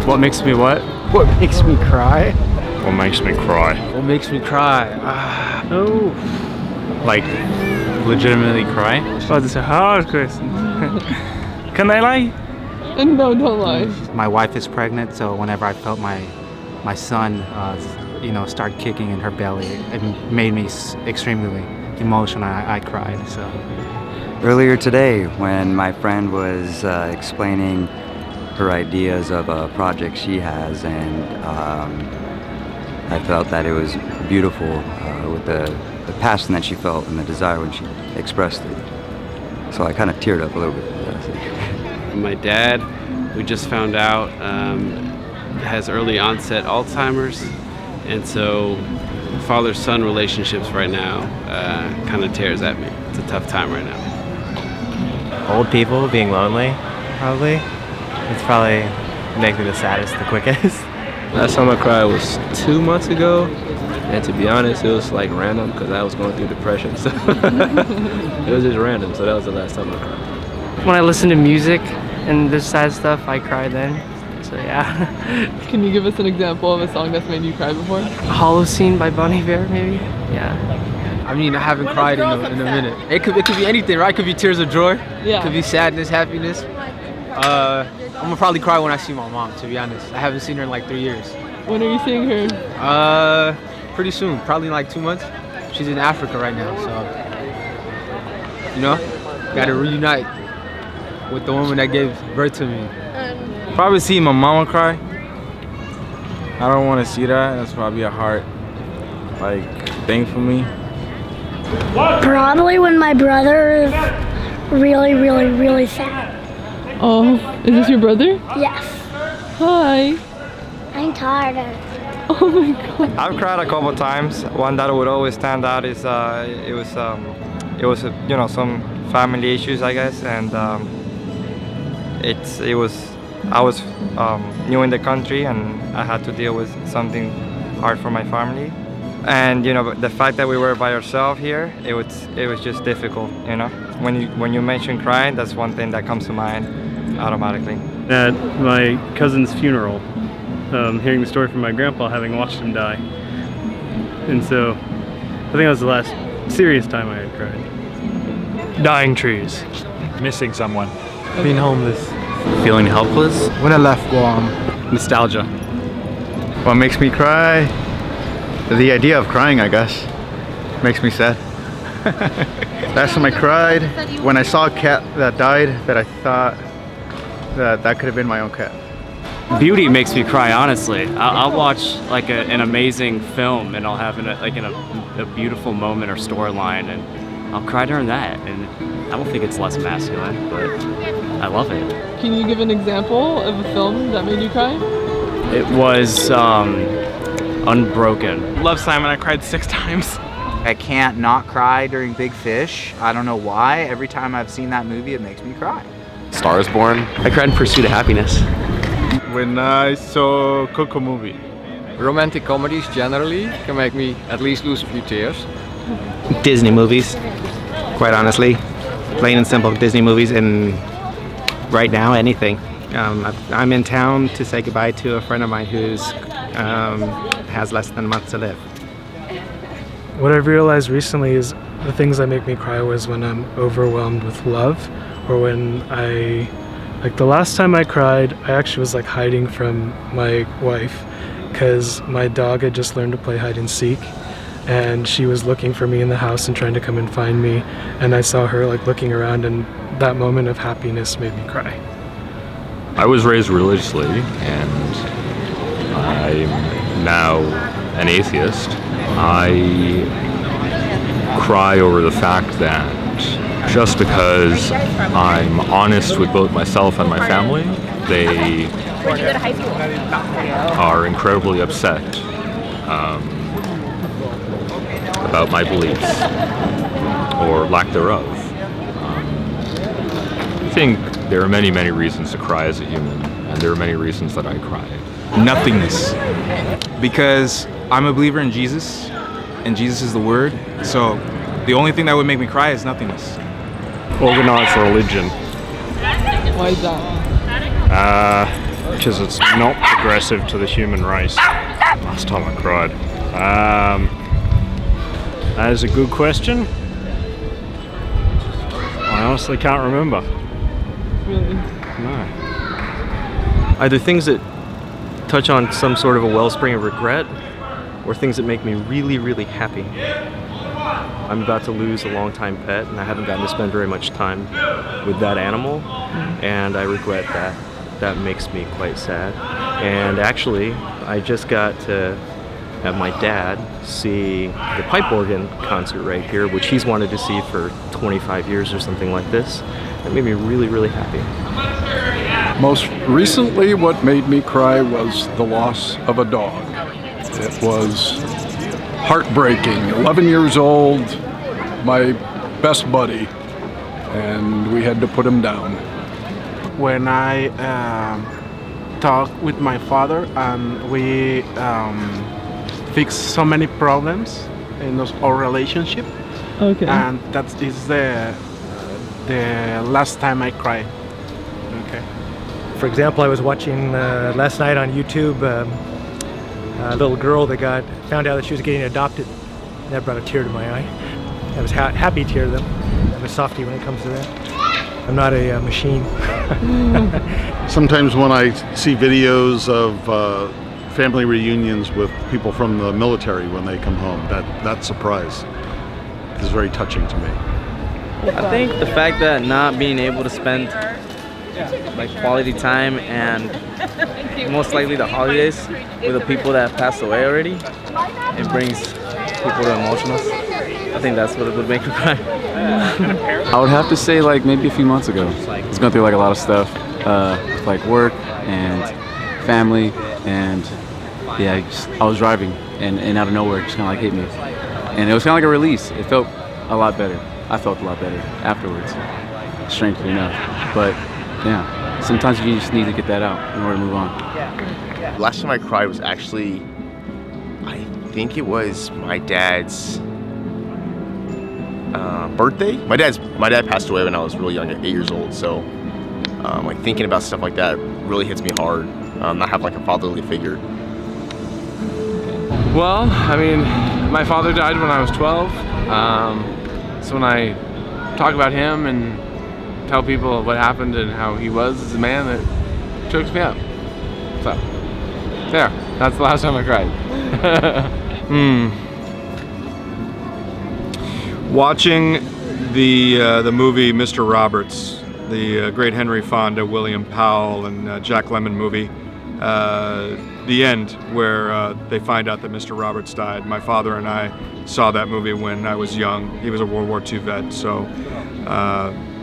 What makes me what? What makes me cry? What makes me cry? What makes me cry? Oh. Like, legitimately cry? Oh, that's a hard question. Can I lie? No, don't lie. My wife is pregnant, so whenever I felt my son, start kicking in her belly, it made me extremely emotional. I cried. So earlier today, when my friend was explaining her ideas of a project she has, and I felt that it was beautiful with the passion that she felt and the desire when she expressed it. So I kind of teared up a little bit. My dad, we just found out, has early onset Alzheimer's, and so father-son relationships right now kind of tears at me. It's a tough time right now. Old people being lonely, probably. It's probably makes me the saddest, the quickest. Last time I cried was 2 months ago, and to be honest, it was like random because I was going through depression, so it was just random, so that was the last time I cried. When I listen to music and the sad stuff, I cry then. So yeah. Can you give us an example of a song that's made you cry before? Hollow Scene by Bon Iver, maybe? Yeah. I mean, I haven't cried in a minute. It could be anything, right? It could be tears of joy. Yeah. It could be sadness, happiness. I'm gonna probably cry when I see my mom, to be honest. I haven't seen her in like 3 years. When are you seeing her? Pretty soon, probably in like 2 months. She's in Africa right now, so gotta reunite with the woman that gave birth to me. Probably see my mama cry. I don't want to see that. That's probably a hard thing for me. Probably when my brother is really, really, really sad. Oh, is this your brother? Yes. Hi. I'm tired. Oh my god. I've cried a couple times. One that would always stand out is it was some family issues, I guess, and I was new in the country and I had to deal with something hard for my family, and the fact that we were by ourselves here, it was just difficult. When you mention crying, that's one thing that comes to mind automatically. At my cousin's funeral, hearing the story from my grandpa, having watched him die, and so I think that was the last serious time I had cried. Dying trees. Missing someone. Being homeless. Feeling helpless. When I left Guam. Nostalgia. What makes me cry? The idea of crying, I guess. Makes me sad. Last time I cried, when I saw a cat that died, that I thought that could have been my own cat. Beauty makes me cry, honestly. I'll watch an amazing film and I'll have a beautiful moment or storyline and I'll cry during that, and I don't think it's less masculine, but I love it. Can you give an example of a film that made you cry? It was Unbroken. Love Simon, I cried 6 times. I can't not cry during Big Fish. I don't know why. Every time I've seen that movie, it makes me cry. Star is Born. I cried in Pursuit of Happiness. When I saw Coco movie. Romantic comedies generally can make me at least lose a few tears. Disney movies, quite honestly. Plain and simple Disney movies, and right now, anything. I'm in town to say goodbye to a friend of mine who's has less than a month to live. What I've realized recently is the things that make me cry was when I'm overwhelmed with love, or when the last time I cried, I actually was hiding from my wife because my dog had just learned to play hide and seek, and she was looking for me in the house and trying to come and find me, and I saw her looking around, and that moment of happiness made me cry. I was raised religiously, and I'm now an atheist. I cry over the fact that just because I'm honest with both myself and my family, they are incredibly upset about my beliefs or lack thereof. I think there are many, many reasons to cry as a human, and there are many reasons that I cried. Nothingness. Because I'm a believer in Jesus, and Jesus is the Word, so the only thing that would make me cry is nothingness. Organized religion. Why is that? because it's not progressive to the human race. Last time I cried. That is a good question. I honestly can't remember. Really? No. Either things that touch on some sort of a wellspring of regret, or things that make me really, really happy. I'm about to lose a longtime pet, and I haven't gotten to spend very much time with that animal, and I regret that. That makes me quite sad. And actually, I just got to have my dad see the pipe organ concert right here, which he's wanted to see for 25 years or something like this. That made me really, really happy. Most recently, what made me cry was the loss of a dog. It was heartbreaking. 11 years old, my best buddy, and we had to put him down. When I talked with my father and we fixed so many problems in our relationship. Okay. And that is the last time I cried. Okay. For example, I was watching last night on YouTube a little girl that found out that she was getting adopted. That brought a tear to my eye. I was happy tear though. I'm a softie when it comes to that. I'm not a machine. Sometimes when I see videos of family reunions with people from the military when they come home, that surprise is very touching to me. I think the fact that not being able to spend like quality time and most likely the holidays with the people that have passed away already, it brings people to emotional. I think that's what it would make me cry. I would have to say like maybe a few months ago. I was going through like a lot of stuff, with like work and family, and yeah, I was driving and out of nowhere it just kind of like hit me. And it was kind of like a release. It felt a lot better. I felt a lot better afterwards, strangely enough. But yeah, sometimes you just need to get that out in order to move on. Last time I cried was actually, I think it was my dad's birthday. My dad passed away when I was really young, at 8 years old. So like thinking about stuff like that really hits me hard. Not having like a fatherly figure. Well, I mean, my father died when I was 12. So when I talk about him and tell people what happened and how he was as a man, that chokes me up. So, there. That's the last time I cried. Watching the movie Mr. Roberts, the great Henry Fonda, William Powell, and Jack Lemmon movie, the end where they find out that Mr. Roberts died. My father and I saw that movie when I was young. He was a World War II vet, so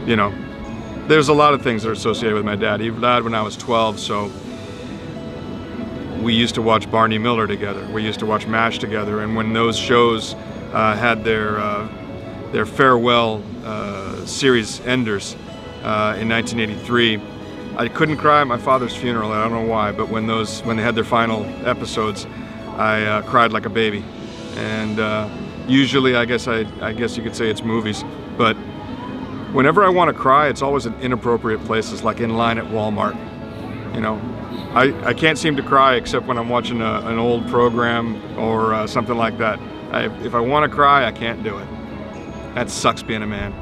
you know, there's a lot of things that are associated with my dad. He died when I was 12, so we used to watch Barney Miller together. We used to watch MASH together, and when those shows had their farewell series enders in 1983, I couldn't cry at my father's funeral. I don't know why, but when they had their final episodes, I cried like a baby. And usually, I guess you could say it's movies, but whenever I want to cry, it's always in inappropriate places, like in line at Walmart. You know, I can't seem to cry except when I'm watching an old program or something like that. If I want to cry, I can't do it. That sucks being a man.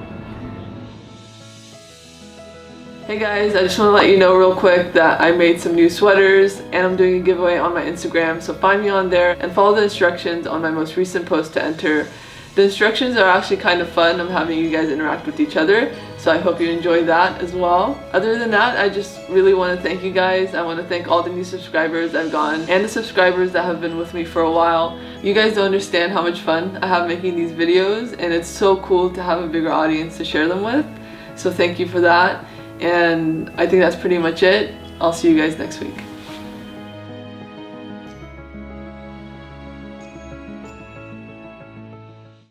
Hey guys, I just want to let you know real quick that I made some new sweaters and I'm doing a giveaway on my Instagram, so find me on there and follow the instructions on my most recent post to enter. The instructions are actually kind of fun. I'm having you guys interact with each other, so I hope you enjoy that as well. Other than that, I just really want to thank you guys. I want to thank all the new subscribers I've gotten and the subscribers that have been with me for a while. You guys don't understand how much fun I have making these videos, and it's so cool to have a bigger audience to share them with. So thank you for that. And I think that's pretty much it. I'll see you guys next week.